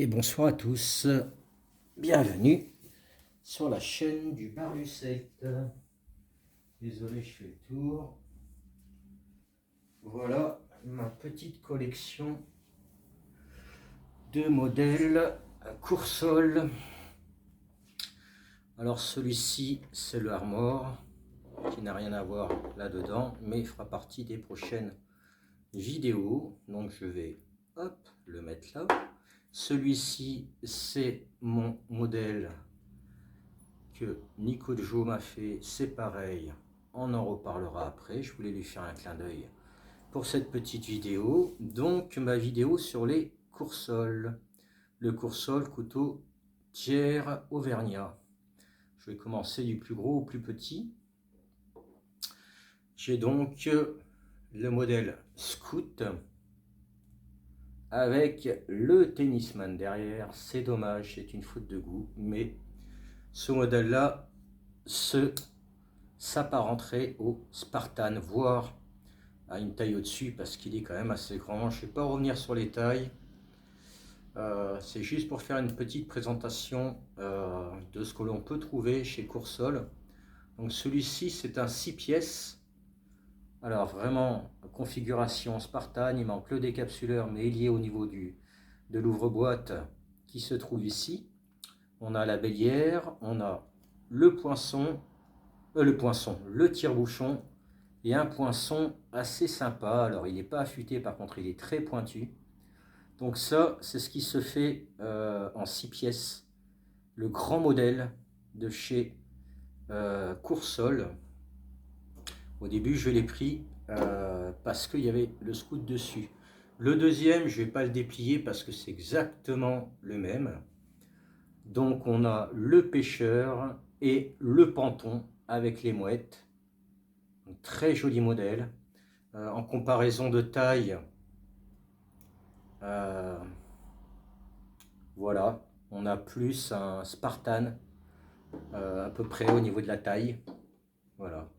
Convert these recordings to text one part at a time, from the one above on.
Et bonsoir à tous, bienvenue sur la chaîne du Bar Lucette. Désolé, je fais le tour. Voilà ma petite collection de modèles Coursol. Alors celui-ci, c'est le Armor, qui n'a rien à voir là-dedans, mais il fera partie des prochaines vidéos. Donc je vais le mettre là. Celui-ci, c'est mon modèle que Nico Jo m'a fait, c'est pareil, on en reparlera après. Je voulais lui faire un clin d'œil pour cette petite vidéo. Donc ma vidéo sur les Coursol, le Coursol couteau tiers Auvergnat. Je vais commencer du plus gros au plus petit. J'ai donc le modèle Scout avec le tennisman derrière. C'est dommage, c'est une faute de goût, mais ce modèle là s'apparenterait au Spartan, voire à une taille au-dessus, parce qu'il est quand même assez grand. Je ne vais pas revenir sur les tailles, c'est juste pour faire une petite présentation de ce que l'on peut trouver chez Coursol. Donc celui-ci, c'est un 6 pièces. Alors vraiment, configuration Spartan, il manque le décapsuleur, mais il y est au niveau de l'ouvre-boîte qui se trouve ici. On a la bélière, on a le poinçon, le tire-bouchon, et un poinçon assez sympa. Alors il n'est pas affûté, par contre il est très pointu. Donc ça, c'est ce qui se fait en 6 pièces. Le grand modèle de chez Coursol. Au début, je l'ai pris parce qu'il y avait le Scout dessus. Le deuxième, je ne vais pas le déplier parce que c'est exactement le même. Donc on a le pêcheur et le panton avec les mouettes. Un très joli modèle. En comparaison de taille, voilà, on a plus un Spartan à peu près au niveau de la taille. Voilà.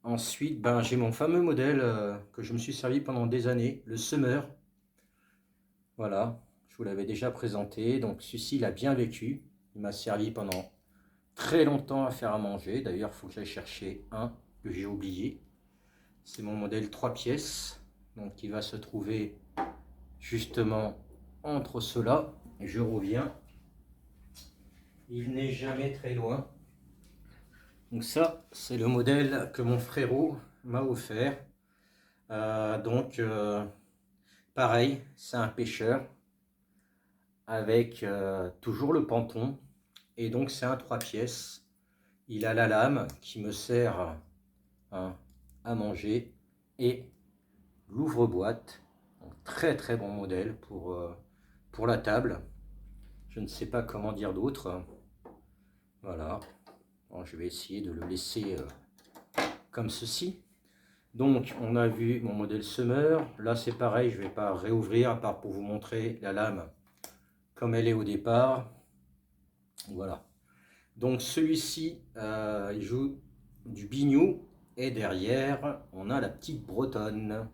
Ensuite, j'ai mon fameux modèle que je me suis servi pendant des années, le Summer. Voilà, je vous l'avais déjà présenté. Donc celui-ci, il a bien vécu. Il m'a servi pendant très longtemps à faire à manger. D'ailleurs, il faut que j'aille chercher un que j'ai oublié. C'est mon modèle 3 pièces. Donc qui va se trouver justement entre ceux-là. Et je reviens. Il n'est jamais très loin. Donc ça, c'est le modèle que mon frérot m'a offert. Pareil, c'est un pêcheur avec toujours le panton. Et donc c'est un 3 pièces. Il a la lame qui me sert à manger et l'ouvre-boîte. Très très bon modèle pour la table. Je ne sais pas comment dire d'autre. Voilà. Bon, je vais essayer de le laisser comme ceci. Donc on a vu mon modèle Summer. Là c'est pareil, je ne vais pas réouvrir à part pour vous montrer la lame comme elle est au départ. Voilà. Donc celui-ci, il joue du biniou. Et derrière, on a la petite bretonne.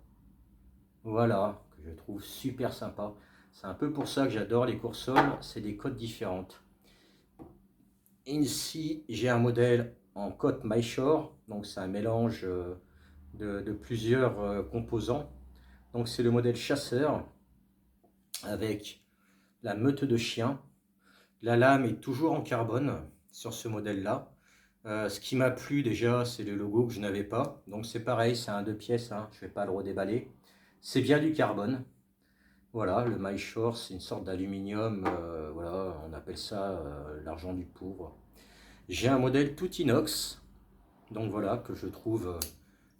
Voilà, que je trouve super sympa. C'est un peu pour ça que j'adore les Coursol, c'est des cotes différentes. Et ici, j'ai un modèle en cote MyShore. Donc c'est un mélange de plusieurs composants. Donc c'est le modèle chasseur avec la meute de chiens. La lame est toujours en carbone sur ce modèle-là. Ce qui m'a plu déjà, c'est le logo que je n'avais pas. Donc c'est pareil, c'est un 2 pièces, je ne vais pas le redéballer. C'est bien du carbone. Voilà, le MyShore, c'est une sorte d'aluminium. Voilà, on appelle ça l'argent du pauvre. J'ai un modèle tout inox. Donc voilà, que je trouve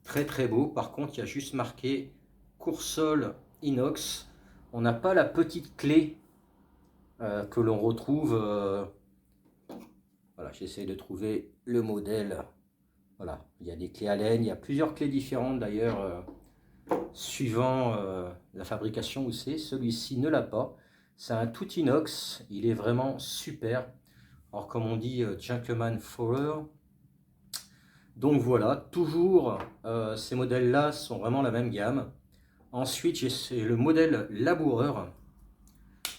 très très beau. Par contre, il y a juste marqué Coursol inox. On n'a pas la petite clé que l'on retrouve. Voilà, j'essaie de trouver le modèle. Voilà, il y a des clés Allen, il y a plusieurs clés différentes d'ailleurs, suivant la fabrication où c'est. Celui-ci ne l'a pas. C'est un tout inox, il est vraiment super. Alors comme on dit, Gentleman Forer. Donc voilà, toujours ces modèles-là sont vraiment la même gamme. Ensuite, j'ai le modèle laboureur.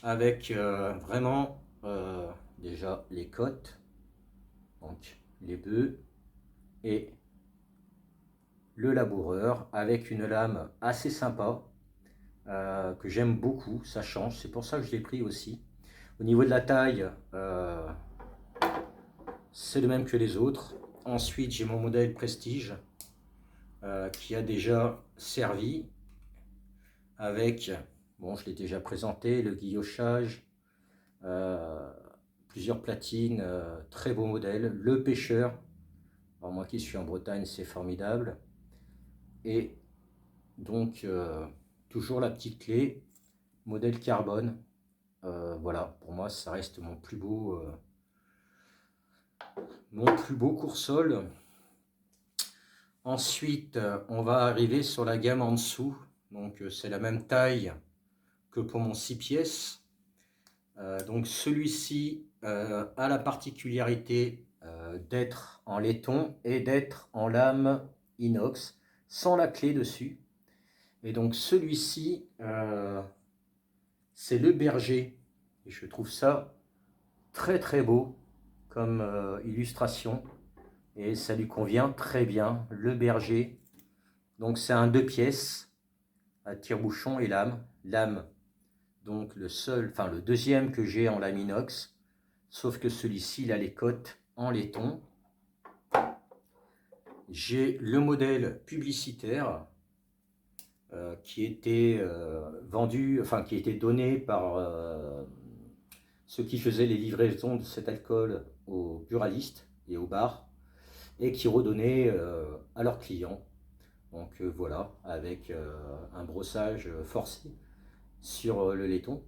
avec vraiment déjà les côtes, donc les bœufs et le laboureur avec une lame assez sympa que j'aime beaucoup, ça change, c'est pour ça que je l'ai pris aussi. Au niveau de la taille, c'est le même que les autres. Ensuite, j'ai mon modèle Prestige qui a déjà servi avec, bon, je l'ai déjà présenté, le guillochage, euh, plusieurs platines, très beau modèle. Le pêcheur, alors moi qui suis en Bretagne, c'est formidable. Et donc, toujours la petite clé, modèle carbone. Voilà, pour moi, ça reste mon plus beau coursol. Ensuite, on va arriver sur la gamme en dessous. Donc, c'est la même taille que pour mon 6 pièces. Donc, celui-ci a la particularité d'être en laiton et d'être en lame inox, sans la clé dessus. Et donc, celui-ci, c'est le berger. Et je trouve ça très très beau comme illustration. Et ça lui convient très bien, le berger. Donc c'est un 2 pièces à tire-bouchon et lame. Lame, donc le deuxième que j'ai en lame inox, sauf que celui-ci, il a les côtes en laiton. J'ai le modèle publicitaire qui était vendu, enfin qui était donné par ceux qui faisaient les livraisons de cet alcool aux buralistes et aux bars et qui redonnaient à leurs clients. Donc voilà, avec un brossage forcé sur le laiton.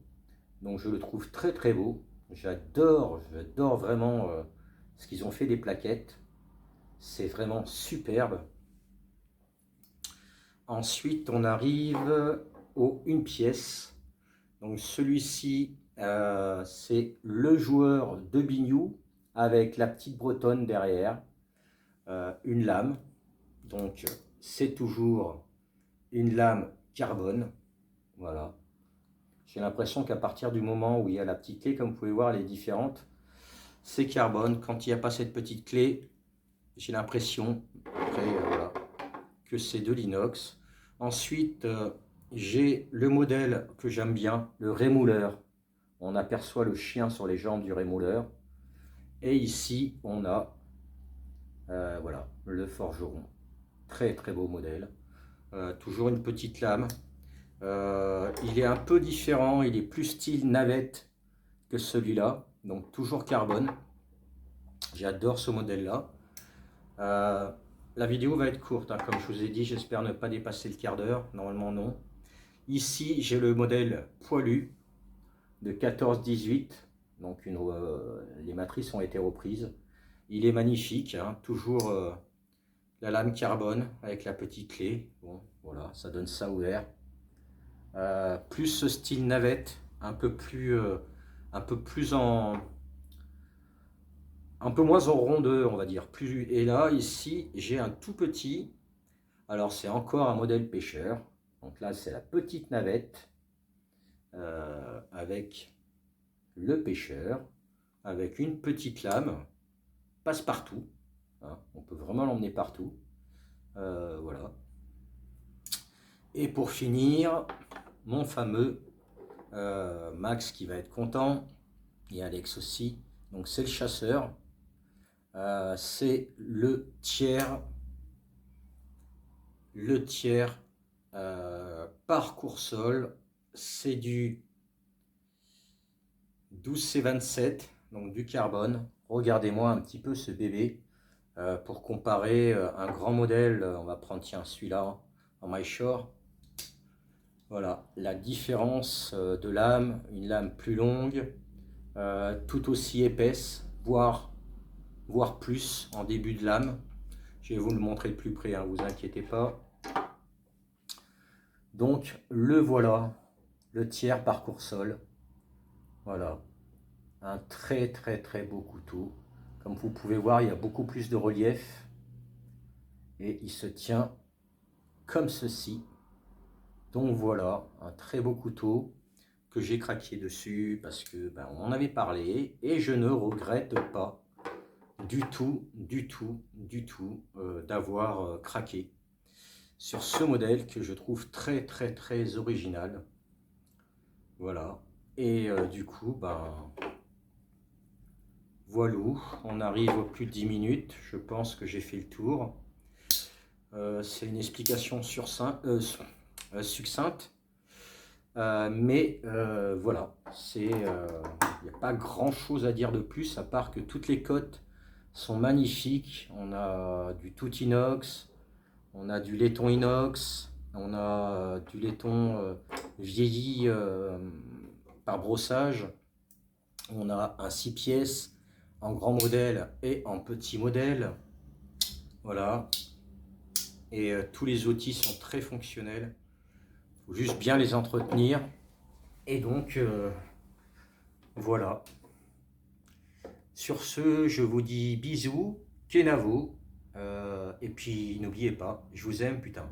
Donc je le trouve très très beau. J'adore vraiment ce qu'ils ont fait des plaquettes. C'est vraiment superbe. Ensuite, on arrive au 1 pièce. Donc celui-ci, c'est le joueur de biniou avec la petite bretonne derrière, une lame. Donc c'est toujours une lame carbone. Voilà. J'ai l'impression qu'à partir du moment où il y a la petite clé, comme vous pouvez voir, elle est différente. C'est carbone. Quand il n'y a pas cette petite clé, j'ai l'impression, après, voilà, que c'est de l'inox. Ensuite, j'ai le modèle que j'aime bien, le rémouleur. On aperçoit le chien sur les jambes du rémouleur. Et ici, on a voilà, le forgeron. Très très beau modèle. Toujours une petite lame. Il est un peu différent, il est plus style navette que celui-là. Donc toujours carbone. J'adore ce modèle-là. La vidéo va être courte, hein, comme je vous ai dit, j'espère ne pas dépasser le quart d'heure. Normalement non. Ici, j'ai le modèle poilu de 14-18. Donc les matrices ont été reprises. Il est magnifique, hein, toujours la lame carbone avec la petite clé. Bon, voilà, ça donne ça ouvert. Plus ce style navette, un peu plus un peu moins en rondeur, on va dire. Et là, ici, j'ai un tout petit. Alors, c'est encore un modèle pêcheur. Donc là, c'est la petite navette avec le pêcheur, avec une petite lame, passe-partout. Hein, on peut vraiment l'emmener partout. Voilà. Et pour finir, mon fameux Max qui va être content, et Alex aussi. Donc c'est le chasseur. C'est le tiers parcours sol. C'est du 12C27, donc du carbone. Regardez-moi un petit peu ce bébé. Pour comparer un grand modèle, on va prendre tiens celui-là en MyShore. Voilà, la différence de lame, une lame plus longue, tout aussi épaisse, voire plus en début de lame. Je vais vous le montrer de plus près, hein, vous inquiétez pas. Donc le voilà, le tiers parcours sol. Voilà, un très très très beau couteau. Comme vous pouvez voir, il y a beaucoup plus de relief et il se tient comme ceci. Donc voilà, un très beau couteau que j'ai craqué dessus parce que ben, on en avait parlé et je ne regrette pas du tout, d'avoir craqué sur ce modèle que je trouve très original. Voilà. Et du coup, ben voilà, on arrive aux plus de 10 minutes. Je pense que j'ai fait le tour. C'est une explication succincte. Mais voilà, il n'y a pas grand chose à dire de plus à part que toutes les cotes sont magnifiques. On a du tout inox, on a du laiton inox, on a du laiton vieilli par brossage, on a un 6 pièces en grand modèle et en petit modèle. Voilà, et tous les outils sont très fonctionnels. Il faut juste bien les entretenir. Et donc, voilà. Sur ce, je vous dis bisous, kenavo, et puis n'oubliez pas, je vous aime, putain.